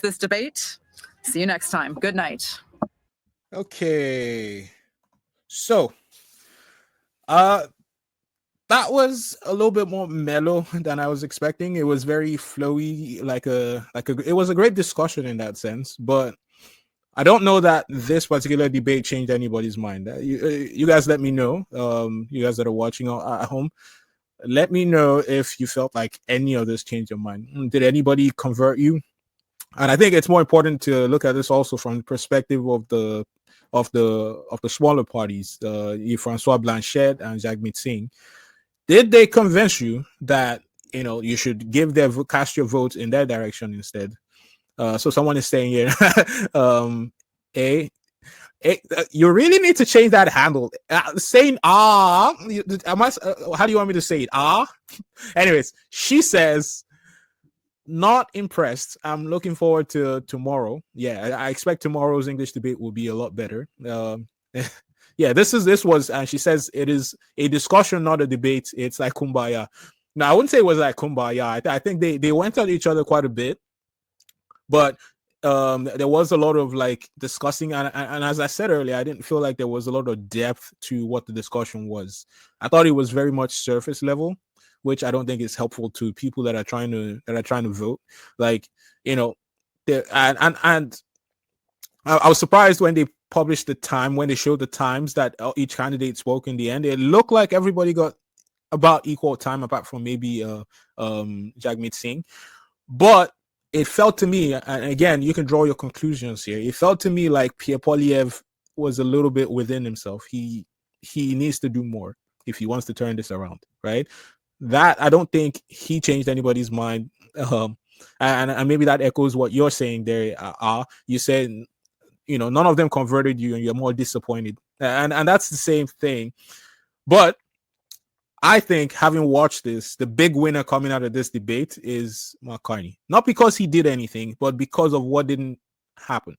this debate. See you next time. Good night. Okay. So, that was a little bit more mellow than I was expecting. It was very flowy, it was a great discussion in that sense, but I don't know that this particular debate changed anybody's mind. You guys let me know. You guys that are watching at home, let me know if you felt like any of this changed your mind. Did anybody convert you? And I think it's more important to look at this also from the perspective of the smaller parties, Francois Blanchet and Jagmeet Singh. Did they convince you that you should cast your votes in their direction instead? So someone is saying here, you really need to change that handle. Saying how do you want me to say it? Anyways, she says, not impressed. I'm looking forward to tomorrow. Yeah, I expect tomorrow's English debate will be a lot better. Yeah, this was, and she says it is a discussion, not a debate. It's like kumbaya. Now, I wouldn't say it was like kumbaya. I think they went at each other quite a bit, but there was a lot of like discussing, and as I said earlier, I didn't feel like there was a lot of depth to what the discussion was. I thought it was very much surface level, which I don't think is helpful to people that are trying to vote. Like, and I was surprised when they published the time, when they showed the times that each candidate spoke in the end. It looked like everybody got about equal time, apart from maybe Jagmeet Singh. But it felt to me, and again, you can draw your conclusions here. It felt to me like Pierre Poilievre was a little bit within himself. He needs to do more if he wants to turn this around, right? That I don't think he changed anybody's mind. And maybe that echoes what you're saying there. You said, none of them converted you and you're more disappointed. And that's the same thing. But I think, having watched this, the big winner coming out of this debate is Mark Carney. Not because he did anything, but because of what didn't happen,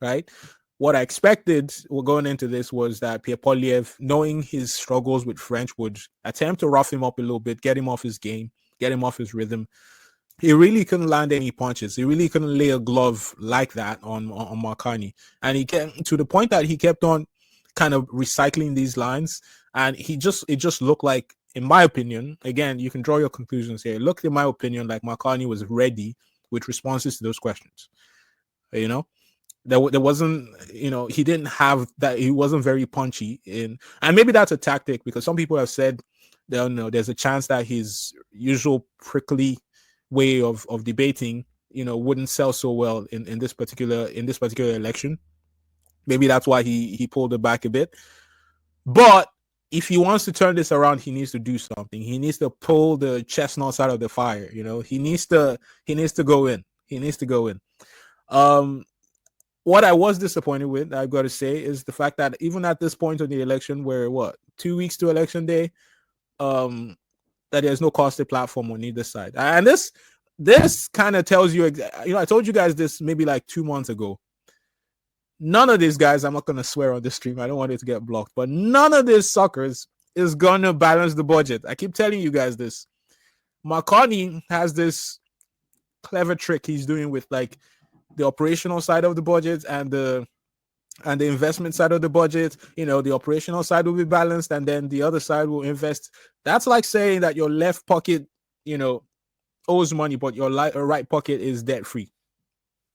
right? What I expected going into this was that Pierre Poilievre, knowing his struggles with French, would attempt to rough him up a little bit, get him off his game, get him off his rhythm. He really couldn't land any punches. He really couldn't lay a glove like that on Mark Carney. And he kept to the point that he kept on kind of recycling these lines. And it just looked like, in my opinion, again, you can draw your conclusions here. It looked, in my opinion, like Mark Carney was ready with responses to those questions. There wasn't, he didn't have that. He wasn't very punchy and maybe that's a tactic, because some people have said, there's a chance that his usual prickly way of debating, wouldn't sell so well in this particular election. Maybe that's why he pulled it back a bit. But if he wants to turn this around, he needs to do something. He needs to pull the chestnuts out of the fire. He needs to go in. He needs to go in. What I was disappointed with, I've got to say, is the fact that even at this point in the election, where 2 weeks to election day, that there's no costed platform on either side. And this kind of tells you, I told you guys this maybe like 2 months ago. None of these guys, I'm not going to swear on this stream, I don't want it to get blocked, but none of these suckers is going to balance the budget. I keep telling you guys this. Mark Carney has this clever trick he's doing with like the operational side of the budget and the investment side of the budget. The operational side will be balanced and then the other side will invest. That's like saying that your left pocket, owes money, but your right pocket is debt free.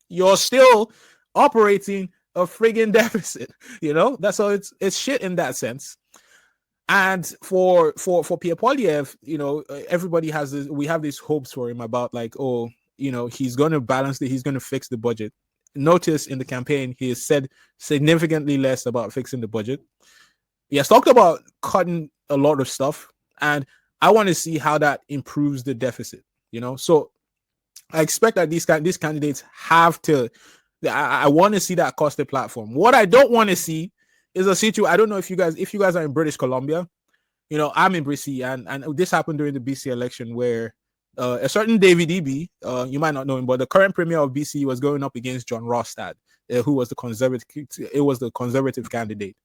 You're still operating a friggin' deficit. That's all. It's shit in that sense. And for Pierre Poilievre, everybody has this. We have these hopes for him about like, he's going to balance it. He's going to fix the budget. Notice in the campaign, he has said significantly less about fixing the budget. He has talked about cutting a lot of stuff, and I want to see how that improves the deficit. So I expect that these candidates have to. I want to see that costed platform. What I don't want to see is a situation. I don't know if you guys are in British Columbia. I'm in BC, and this happened during the BC election where a certain David Eby, you might not know him, but the current premier of BC was going up against John Rostad, who was the conservative candidate.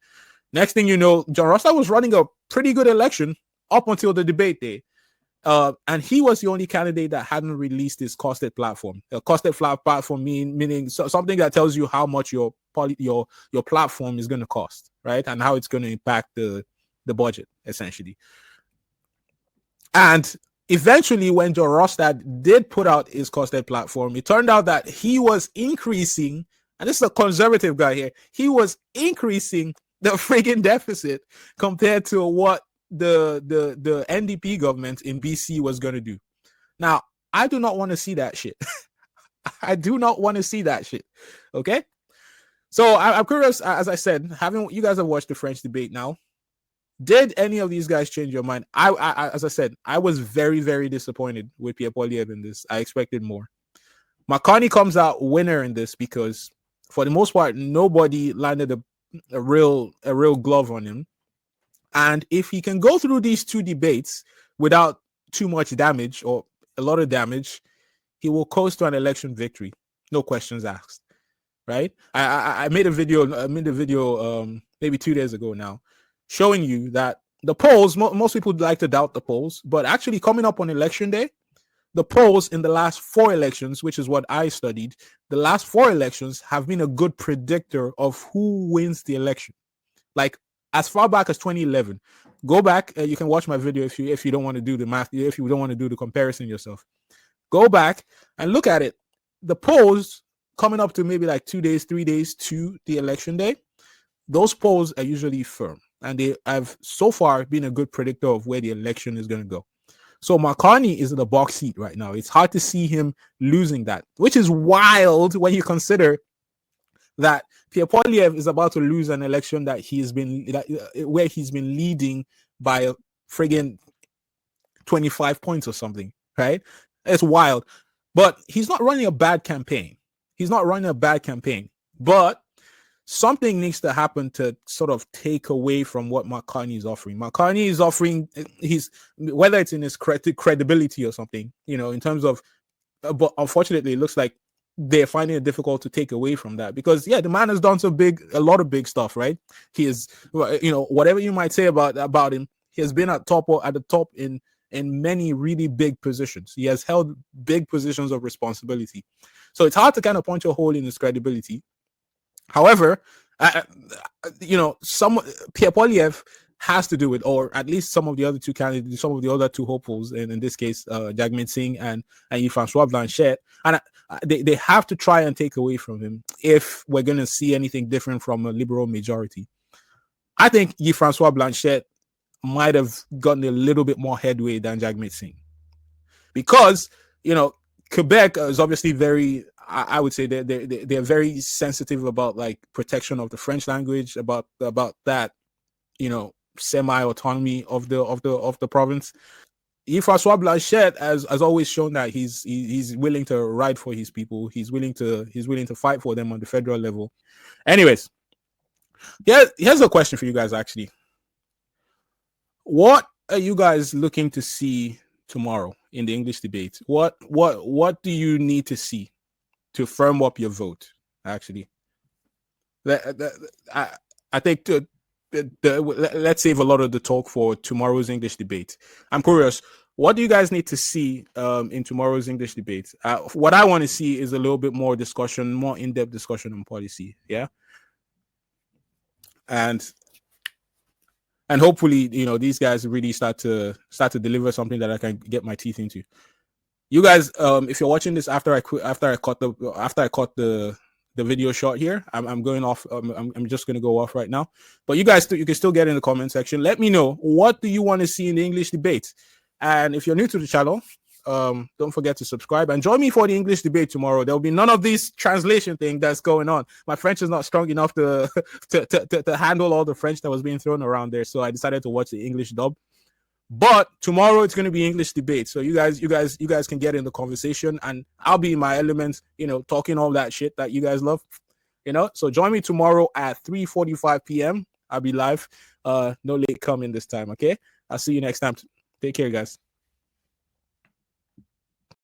Next thing you know, John Rostad was running a pretty good election up until the debate day. And he was the only candidate that hadn't released his costed platform. A costed platform meaning something that tells you how much your platform is going to cost, right? And how it's going to impact the budget, essentially. And eventually, when Joe Rostad did put out his costed platform, it turned out that he was increasing, and this is a conservative guy here, he was increasing the friggin' deficit compared to what the NDP government in BC was going to do. Now, I do not want to see that shit. I do not want to see that shit. Okay? So I'm curious, as I said, you guys have watched the French debate now. Did any of these guys change your mind? I as I said, I was very, very disappointed with Pierre Poilievre in this. I expected more. Mark Carney comes out winner in this because, for the most part, nobody landed a real glove on him. And if he can go through these two debates without too much damage or a lot of damage, he will coast to an election victory. No questions asked. Right? I made a video maybe 2 days ago now, showing you that the polls, most people like to doubt the polls, but actually coming up on election day, the polls in the last 4 elections, which is what I studied, the last 4 elections have been a good predictor of who wins the election. Like as far back as 2011. Go back. You can watch my video if you don't want to do the math, if you don't want to do the comparison yourself. Go back and look at it. The polls coming up to maybe like 2 days, 3 days to the election day, those polls are usually firm. And they have so far been a good predictor of where the election is going to go. So Mark Carney is in the box seat right now. It's hard to see him losing that, which is wild when you consider that Pierre Poilievre is about to lose an election that where he's been leading by a friggin' 25 points or something, right? It's wild. But he's not running a bad campaign. But something needs to happen to sort of take away from what Mark Carney is offering. Mark Carney is offering whether it's in his credibility or something, in terms of, but unfortunately, it looks like they're finding it difficult to take away from that because, the man has done a lot of big stuff, right? He is, whatever you might say about him, he has been at the top in many really big positions. He has held big positions of responsibility. So it's hard to kind of punch a hole in his credibility. However, Pierre Poilievre has to do it, or at least some of the other two candidates, some of the other two hopefuls, and in this case, Jagmeet Singh and Francois Blanchette, and they have to try and take away from him if we're going to see anything different from a liberal majority. I think Francois Blanchette might have gotten a little bit more headway than Jagmeet Singh because, Quebec is obviously very, I would say they're very sensitive about like protection of the French language, about that, semi-autonomy of the province. Francois Blanchette has always shown that he's willing to ride for his people. He's willing to fight for them on the federal level. Anyways, here's a question for you guys. Actually, what are you guys looking to see tomorrow in the English debate? What do you need to see to firm up your vote? Actually, I think let's save a lot of the talk for tomorrow's English debate. I'm curious, what do you guys need to see in tomorrow's English debate? What I want to see is a little bit more discussion, more in-depth discussion on policy. Yeah, and hopefully, these guys really start to deliver something that I can get my teeth into. You guys, if you're watching this after I cut the video short here, I'm going off. I'm just going to go off right now. But you guys, you can still get in the comment section. Let me know, what do you want to see in the English debate? And if you're new to the channel, don't forget to subscribe and join me for the English debate tomorrow. There'll be none of this translation thing that's going on. My French is not strong enough to handle all the French that was being thrown around there. So I decided to watch the English dub. But tomorrow it's going to be English debate. So you guys can get in the conversation, and I'll be in my element, talking all that shit that you guys love, So join me tomorrow at 3:45 p.m. I'll be live. No late coming this time. Okay. I'll see you next time. Take care, guys.